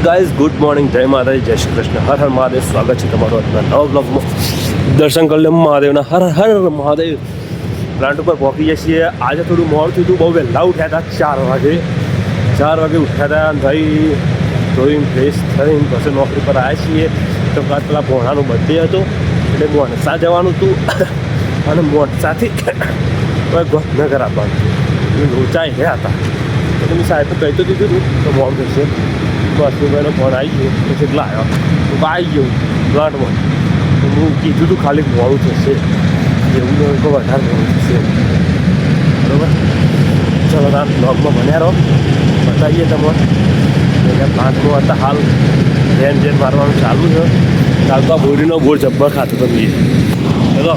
Guys good morning, જય માતાજી, જય શ્રી કૃષ્ણ, હર હર મહાદેવ. સ્વાગત છે તમારું આજના નવા બ્લોગમાં. દર્શન કરી લે મહાદેવના, હર હર મહાદેવ. પ્લાન્ટ ઉપર પહોંચી જઈએ છીએ. આજે થોડું મોડું થયું હતું, બહુ વહેલા ઉઠ્યા હતા. 4 વાગે ઉઠ્યા હતા. ભાઈ ધોઈને ફ્રેશ થઈને પછી નોકરી પર આવ્યા છીએ. તો કાલ પેલા ભોણાનો બર્થડે હતો એટલે મોણસા જવાનું હતું અને મોણસાથી ગોધનગર આપવાનું લોચાઈ ગયા હતા. એટલે મેં સાહેબ કહી તો દીધું હતું તો મોડું થશે. બસનો ફોન આવી ગયો પછી એટલા આવ્યો તો આવી ગયો પ્લાન્ટમાં. તો હું કીધું હતું ખાલી મોડું થશે, એવું તો વધારે મોડું થશે. બરાબર, ચલો તાર બ્લોગમાં બન્યા રહો, બતાવીએ તમને. એટલે પ્લાન્ટમાં હતા હાલ જેન મારવાનું ચાલુ છે. કાલ તો બોરીનો બોર જબ્બર ખાતો હતો મેં. ચલો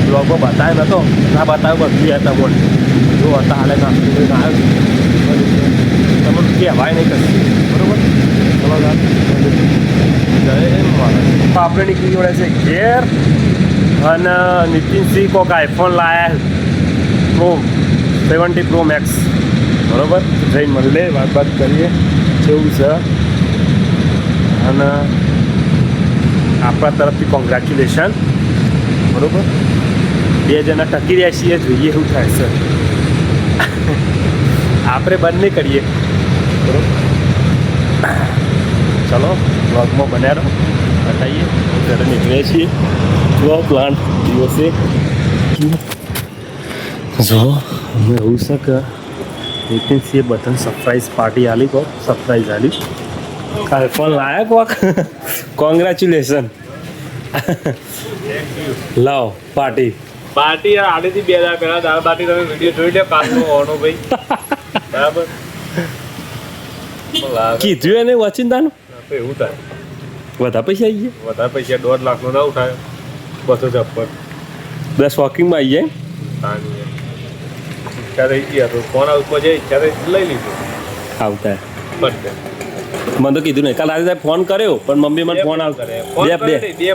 બ્લોગમાં બતાવ્યો નહોતો, ના બતાવ્યો બધું હતા બોલ જો હતા હાલે નાસ્તો આવ્યો તમને કહેવાય નહીં કશું. બરાબર, ચલો જય મહારાજ. આપણે નીકળી જોડે છે ઘેર અને નીતિનસિંહ કોક આઈફોન લાયા પ્રો 70 Pro Max. બરાબર, જઈને મળે વાત કરીએ કેવું છે. અને આપણા તરફથી કોંગ્રેચ્યુલેશન. બરાબર, 2 જણા ટકી રહ્યા છીએ, જોઈએ શું થાય છે. આપણે બંને કરીએ. બરાબર, ચલો બ્લોગમાં બન્યા રહો, બતાવીએ. ઘરે નીકળીએ છીએ. જો પ્લાન્ટ દિવસે જો અમે એવું છે કે નીતિનસિંહે બધાને સરપ્રાઈઝ પાર્ટી આલી. કહો સરપ્રાઈઝ આલી. આઈફોન લાયા કોક. કોંગ્રેચ્યુલેશન. લાવો પાર્ટી. પાર્ટી આડેથી 2 દાડા પહેલા દાળ બાટી તમે વિડીયો જોઈ લો કાલનો ઓનો ભાઈ. બરાબર, કીધું એને વચિંતાનું એવું થાય. વધારે પૈસા આવી ગયા. વધારે પૈસા 1.5 લાખનો ના ઉઠાયો, 256. 10 વોકિંગમાં આવી જાય. ઈચ્છા થઈ ગઈ તો ફોન હાઉસમાં જઈ ઈચ્છા થઈ લઈ લીધું. આવતા બધે મને તો કીધું નહીં. કાલ આજે ફોન કર્યો પણ મમ્મી મને ફોન આવતો.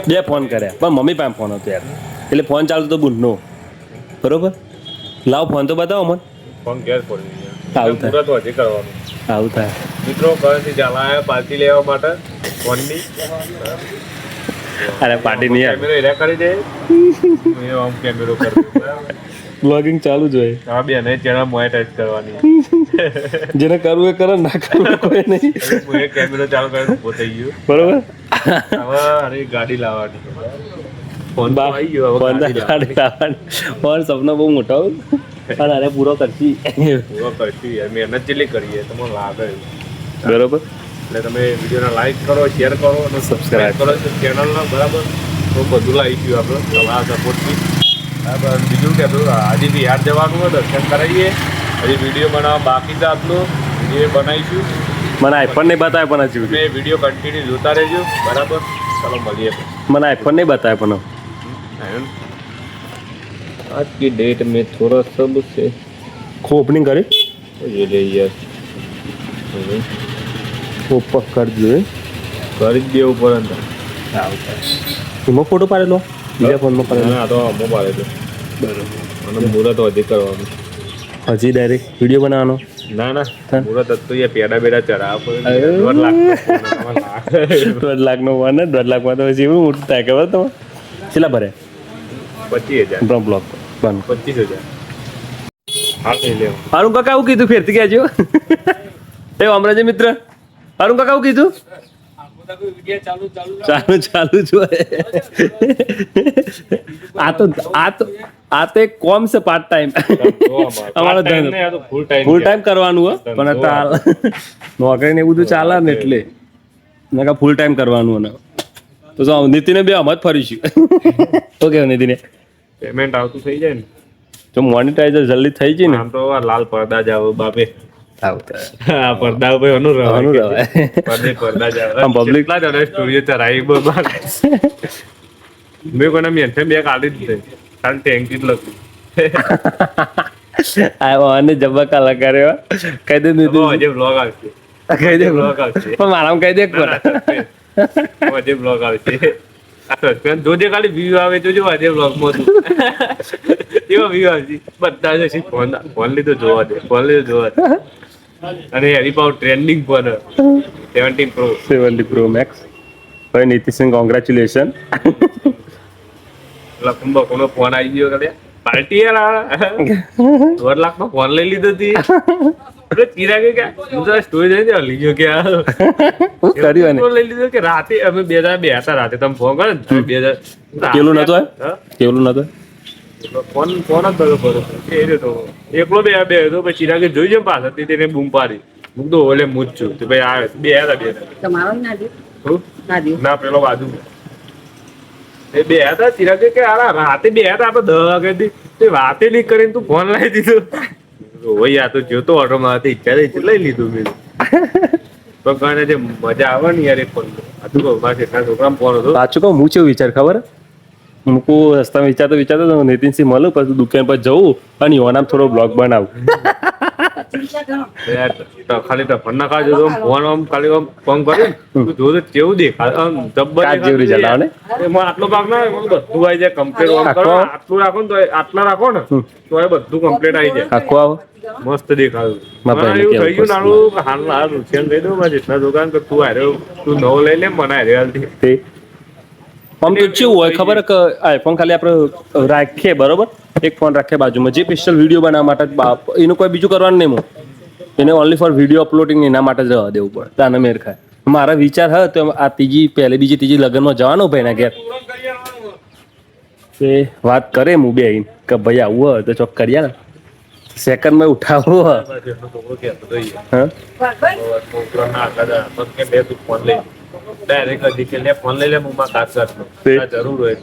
બે ફોન કર્યા પણ મમ્મી પાસે ફોન હતો યાર, એટલે ફોન ચાલતો તો બુનનો. બરોબર, લાવ ફોન તો બતાવો મને. ફોન ઘેર પડી આવું થાય. પૂરા તો હજી કરવાનું. આવું થાય. મિત્રો ઘરેથી ચાલા આવ્યા પાર્ટી લેવા માટે ફોનની. અરે પાર્ટી નહીં યાર, કેમેરો એરા કરી દે. મેં આમ કેમેરો કરી દઉં. બ્લોગિંગ ચાલુ જ હોય. હા બેને ચેનલ મોનેટાઈઝ કરવાની. જેને કરવું એ કરે, ના કરવું એ કોઈ નહીં. હું એક કેમેરો ચાલુ કરીને ઊભો થઈ ગયો. બરોબર, હવે અરે ગાડી લાવવાની. ફોન તો આવી ગયો, હવે ગાડી લાવવાની. ફોન સપના બહુ મોટા હોય પણ અરે પૂરો કરશી. પૂરો કરશું યાર, મહેનત જેટલી કરીએ તમને લાગે. બરોબર, એટલે તમે વિડીયોને લાઈક કરો, શેર કરો અને સબસ્ક્રાઈબ કરો ચેનલને. બરાબર, તો બધું લાવી ગયું આપણે તમારા સપોર્ટથી. બરાબર, બીજું કે હજી બી યાદ જવાનું હોય દર્શન કરાવીએ. હજી વિડીયો બનાવવા બાકી છે આપણું, વિડીયો બનાવીશું. મને આઈફોન નહીં બતાવે પણ હજુ. તમે વિડીયો કન્ટિન્યુ જોતા રહેજો. બરાબર, ચાલો મળીએ. મને આઈફોન નહીં બતાવે પણ आज की डेट में थोड़ा सब से ઓપનિંગ કરી ये ले यार ઓપન કરી દઈએ. કરી જ દેવું પડે. એમાં ફોટો પાડેલો બીજા ફોનમાં પાડેલો. ના તો મોબાઈલ હતો. બરોબર, અને મુહૂર્ત હજી કરવાનું. હજી ડાયરેક્ટ વિડીયો બનાવવાનો. ના મુહૂર્ત હતું એ પેડા બેડા ચડાવવા પડે. 1.5 લાખનો ફોન ને 1.5 લાખમાં તો હજી એવું મોટું થાય ખબર તમે કેટલા ભરે? 25,000 બ્લોક બંધ 25,000. હા લઈ લેવું. અરુણ કાકા આવું કીધું ફેરથી કહેજો. એ અમરાજી મિત્ર, અરુણ કાકા આવું કીધું ચાલુ જ હોય. આ તો એક કોમ છે પાર્ટ ટાઈમ. અમારો ફૂલ ટાઈમ કરવાનું હોય પણ અત્યારે નોકરી ને એવું બધું ચાલે ને એટલે ફૂલ ટાઈમ કરવાનું. અને તો જો નીતિને બે આમ જ ફરીશું. તો કેવું નીતિને પેમેન્ટ આવતું થઈ જાય ને તો મોનિટાઈઝર જલ્દી થઈ જાય ને. આમ તો આ લાલ પડદા જ આવે બાપે. આવતા આ પડદા ભાઈ અનુરવાય પડદા જ આવે. પબ્લિક લા જ સ્ટુડિયો ચરાઈ બાબા. મેં કોને મેં બે કાઢી દીધે ખાલી ટેન્કી જ લખ્યું. અને જબકા લગાડ્યો કહી દે તો હજે બ્લોગ આવશે. કહી દે બ્લોગ આવશે. પણ મારામાં કહી દે હજે બ્લોગ આવશે. જોજે ખાલી વ્યૂ આવે જોજો આજે બ્લોગમાં તું એવા વ્યૂ આવશે બધા જશે. ફોન લીધો જોવા દે. અને એની પાઉ ટ્રેન્ડિંગ પર 17 પ્રો 70 Pro Max. ભાઈ નીતિશને કોંગ્રેચ્યુલેશન. લખંબો કોનો ફોન આવી ગયો કદે પાર્ટી યાર 1 લાખનો ફોન લઈ લીધો હતી. અરે ચિરાગ કે હું તો સ્ટોરી જોઈ હલી ગયો કે આ હું કર્યું ને લઈ લીધો કે રાતે અમે 2002 હતા રાતે તમે ફોન કરો ને 2000 કેલું નતો કેલું નતો ફોન જ બરોબર એ તો એકલો બે તો પછી ચિરાગે જોઈ જાય પાછળ તેને બૂમ પાડી મૂક દો ઓલે મૂજ છું તે ભાઈ આવે બે તમારો ના દે ના પેલો બાજુ એ બે હતા ચિરાગે કે આ રાતે બે હતા આપણે 10 વાગ્યાથી તે વાતે નહીં કરીને તું ફોન લાવી દીધો હોય આ તો જોતો ઓટોમાં હતી ઈચ્છા થઈ લઈ લીધું મેં તો કારણે જે મજા આવે ને યાર એ ફોન આ તું મારા એટલા છોકરા ફોન હતો પાછું કહું હું કેવું વિચાર ખબર મૂકું રસ્તામાં વિચારતો નીતિનસિંહ મળું પછી દુકાન પર જવું અને યોનામ થોડો બ્લોગ બનાવું ખાલી ટફન ના ખાજો તો ફોન આમ ખાલી આમ ફોન કરે તું જોતો કેવું દેખાય આમ જબ્બર કાચ જેવું રિઝલ્ટ આવે ને એમાં આટલો ભાગ ના એમાં બધું આવી જાય કમ્પ્લીટ આમ કરો આટલું રાખો ને તો આટલા રાખો ને તો એ બધું કમ્પ્લીટ આવી જાય આખું આવો મસ્ત દેખાયું બાપા એને એવું કેવું થઈ ગયું નાનું હાલ નુકસાન થઈ દઉં મારા જેટલા દુકાન કે તું હાર્યો તું નવો લઈ લે મને હારે હાલથી તે આમ તો કેવું હોય ખબર કે આઈફોન ખાલી આપણે રાખીએ બરોબર એક ફોન રાખીએ બાજુમાં જે સ્પેશિયલ વિડીયો બનાવવા માટે એનું કોઈ બીજું કરવાનું નહીં હું એને ઓનલી ફોર વિડીયો અપલોડિંગ એના માટે જ રહેવા દેવું પડે તાને મેર ખાય મારા વિચાર હા તો આ બીજી લગ્નમાં જવાનો ભાઈના ઘેર તે વાત કરે હું બે આવીને કે ભાઈ આવું હોય તો ચોક કરીએ ને સેકન્ડમાં ઉઠાવવું હોય હા ફોન લઈ ડાયરેક્ટ હજી કે લે ફોન લઈ લે હું માં કાચ જરૂર હોય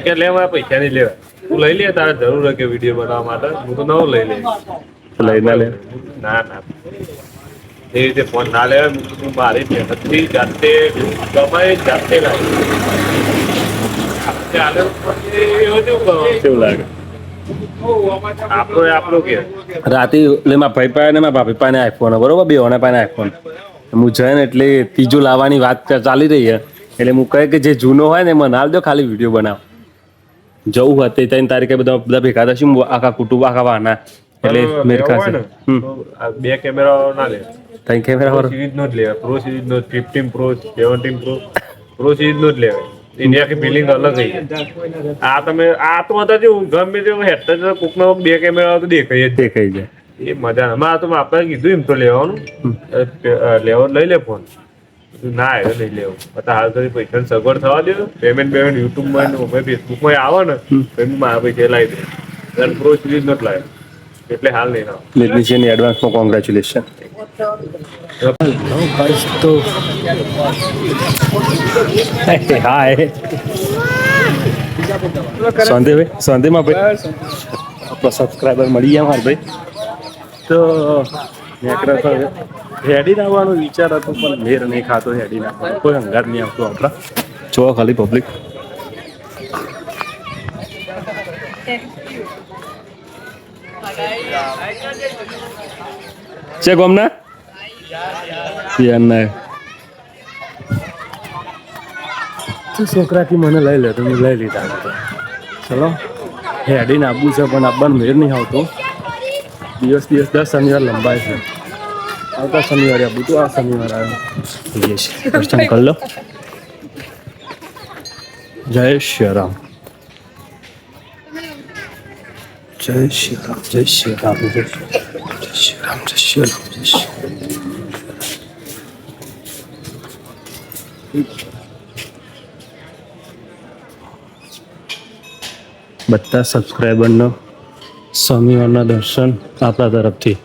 કે લેવા પૈસા નહીં લેવા તું લઈ લે તારે જરૂર હોય કે વિડીયો બનાવવા માટે હું તો નવો લઈ લે લઈ ના લે ના એ રીતે ફોન ના લેવાય હું મારી મહેનતથી જાતે કમાઈ જાતે કેવું લાગે આપણો કે રાતે એટલે મારા ભાઈ પાસે ને મારા ભાભી પાસે આઈફોન બરોબર બે ઓના પાસે આઈફોન હું જઈને એટલે ત્રીજું લાવવાની વાત ચાલી રહી છે એટલે હું કહે કે જે જૂનો હોય ને એમાં નાલ દો ખાલી વિડીયો બનાવ જવું હોય તે 3 તારીખે બધા ભેગા થશું આખા કુટુંબ આખા વાના એટલે મેર ખાશે બે કેમેરા ના લે 3 કેમેરા વાળો સિરીઝ નો જ લેવાય પ્રો સિરીઝ નો 15 પ્રો 17 પ્રો સિરીઝ નો જ લેવાય એની આખી ફિલિંગ અલગ થઈ આ તમે આ તો હતા જો ગમે તે હેઠળ કોકનો બે કેમેરા તો દેખાઈ જાય એ મજા આમાં તો આપણે કીધું એમ તો લેવાનું લઈ લે ફોન ના એ લઈ લેવું અત્યારે હાલ સુધી પૈસા સગવડ થવા દે પેમેન્ટ યુટ્યુબમાં ફેસબુકમાં આવે ને તો મારા પૈસા લાવી દે પ્રો સિરીઝ નો જ લાવે એટલે હાલ નહીં નિતિનસિંહની એડવાન્સમાં કોંગ્રેચ્યુલેશન તો હાય સંધેમાં ભાઈ આપણો સબસ્ક્રાઈબર મળી ગયા મારા ભાઈ તો હેડી નાખવાનો વિચાર હતો પણ મેર નહીં ખાતો હેડી નાખવાનો કોઈ હંગાત નહીં આવતો આપણા જોવા ખાલી પબ્લિક છે ગોમના છોકરાથી મને લઈ લે તો મેં લઈ લીધા ચલો હેડીને આપવું છે પણ આપવાનું મેર નહીં આવતો દિવસ 10 શનિવાર લંબાય છે આવતા શનિવારે આપું તો આ શનિવાર આવ્યો દર્શન કરી લો જય શ્રી રામ જય શ્રી રામ જય શ્રી રામ જય શ્રી રામ જય શ્રી રામ જય શ્રી બધા સબસ્ક્રાઈબરનો સ્વામિવારના દર્શન આપણા તરફથી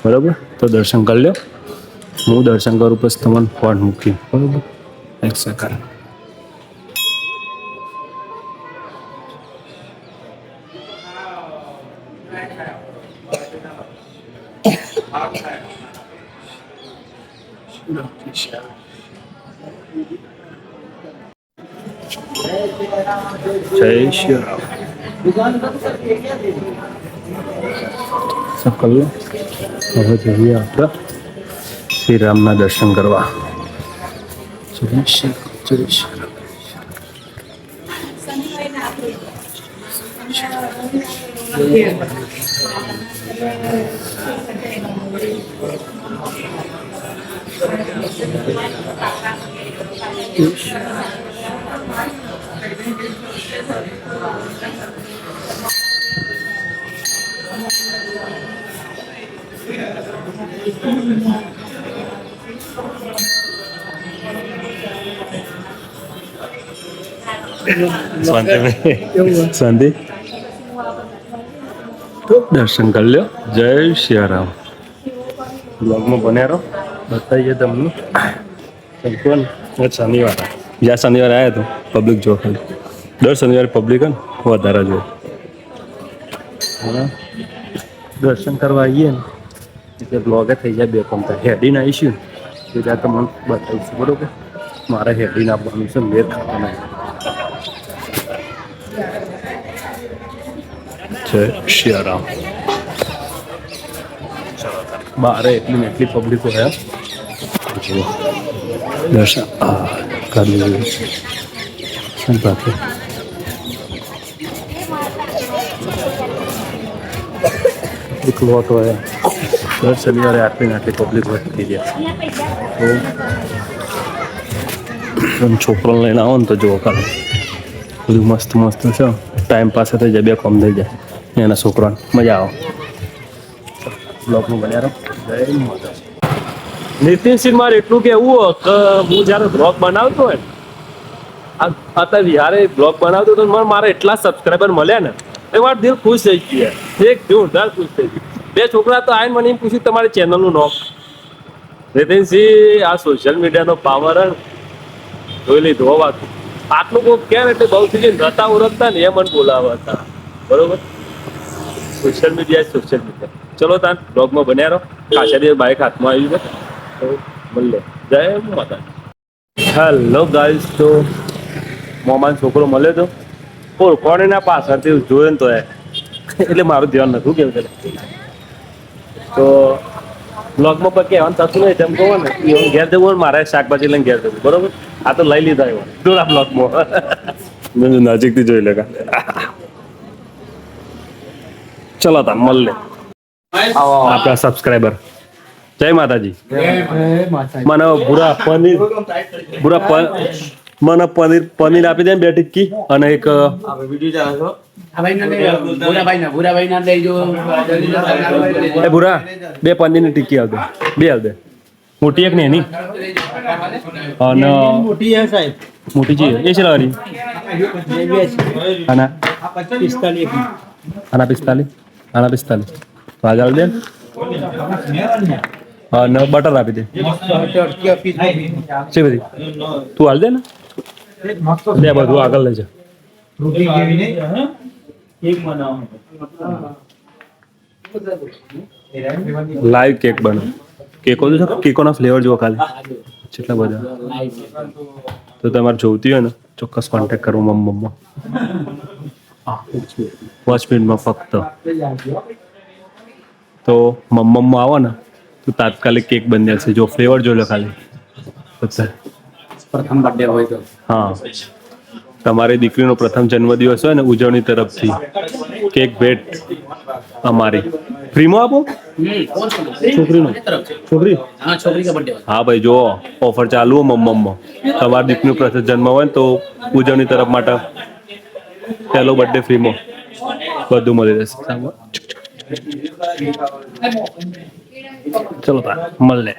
બરાબર તો દર્શન કરી લો હું દર્શન કરું પછી તમને ફોન મૂકી બરાબર એક સેકન્ડ જય શ્રી રામ સકલ હવે જઈએ આપણે શ્રી રામના દર્શન કરવા જય શ્રી રામ શાંતિ દર્શન કરી લ્યો. જય સિયારામ. બ્લોગમાં બન્યા રહો, બતાવીએ તમને. શનિવાર જ્યાં શનિવારે આવ્યા તો પબ્લિક જો ખાલી દર શનિવારે પબ્લિક ને વધારે જો દર્શન કરવા આવીએ ને એટલે બ્લોગે થઈ જાય બે કમતા. હેડીને આવીશું તો ત્યાં તમને બતાવીશું બરોબર. મારે હેડીને આપવાનું છે, મેર ખાવાના. જય સિયારામ. બારે એટલી ને એટલી પબ્લિકો હે. જુઓ દર્શન કરી લીધું. એકલો હતો એ દર શનિવારે આટલી ને આટલી પબ્લિક વધતી જાય. તો છોકરો લઈને આવો ને તો જુઓ કાલે બધું મસ્ત મસ્ત છે. ટાઈમ પાસ થઈ જાય, બે કામ થઈ જાય. એના છોકરાને મજા આવે. બ્લોગનું બન્યા રહો. જય માતા. નીતિનસિંહ મારે એટલું કેવું કે હું જ્યારે બ્લોગ બનાવતો હોય અત્યારે જ્યારે બ્લોગ બનાવતો તો મારે એટલા સબસ્ક્રાઈબર મળ્યા ને એ મારું દિલ ખુશ થઈ ગયું. એક જોરદાર ખુશ થઈ ગયું. બે છોકરા તો આવીને મને એમ પૂછ્યું તમારી ચેનલનું નામ. નીતિનસિંહ આ સોશિયલ મીડિયાનો પાવર જોઈ લીધો હોવાતું. આટલું કોઈ ક્યાં એટલે બહુ થઈ જાય નતા ઓળખતા ને એ મને બોલાવવા હતા. બરોબર. Social media. ચલો તાન બ્લોગમાં બન્યા રહો. ખાસા દિવસ બાઇક હાથમાં આવ્યું છે તો મળીએ. જય માતા. Hello guys. તો મોમાન છોકરો મળ્યો તો ઓળખોને ના પાછળથી જોયો ને તો એટલે મારું ધ્યાન નતું કેવું છે. તો બ્લોગમાં પણ કહેવાનું થતું નહીં. તેમ કહો ને એવું ઘેર જવું મારે શાકભાજી લઈને ઘેર જવું. બરોબર. આ તો લઈ લીધા એવા થોડા બ્લોગમાં નજીકથી જોઈ લે. ચલો તા મળે આપણા સબસ્ક્રાઈબર. જય માતાજી. મને મને પનીર આપી દે બે ટિક્કી અને એક ભૂરા બે પનીરની ટિક્કી આવશે. બે આવશે મોટી એક ને એની અને મોટી છે એ છે લારી આના 45 ભાજા દે અને બટર આપી દે. છે બધી તું હાલ દે ને બે બધું આગળ લઈ જા. લાઈવ કેક બને. કેકો તો કેકોના ફ્લેવર જુઓ ખાલી કેટલા બધા. તો તમારે જોઈતી હોય ને ચોક્કસ કોન્ટેક્ટ કરો મમ્મા. 5 મિનિટમાં ફક્ત. તો મમ્મા આવો ને તો તાત્કાલિક કેક બની જશે. જો ફ્લેવર જોઈ લો ખાલી. પ્રથમ બર્થડે હોય તો હા તમારી દીકરીનો પ્રથમ જન્મદિવસ હોય ને ઉજવણી તરફથી કેક ભેટ અમારી ફ્રીમાં આપો. છોકરી હા ભાઈ જો ઓફર ચાલુ હો મમ્મા. તમારી દીકરીનો પ્રથમ જન્મ હોય ને તો ઉજવણી તરફ માટે પહેલો બર્થડે ફ્રીમાં બધું મળી રહેશે. ચલો મળે.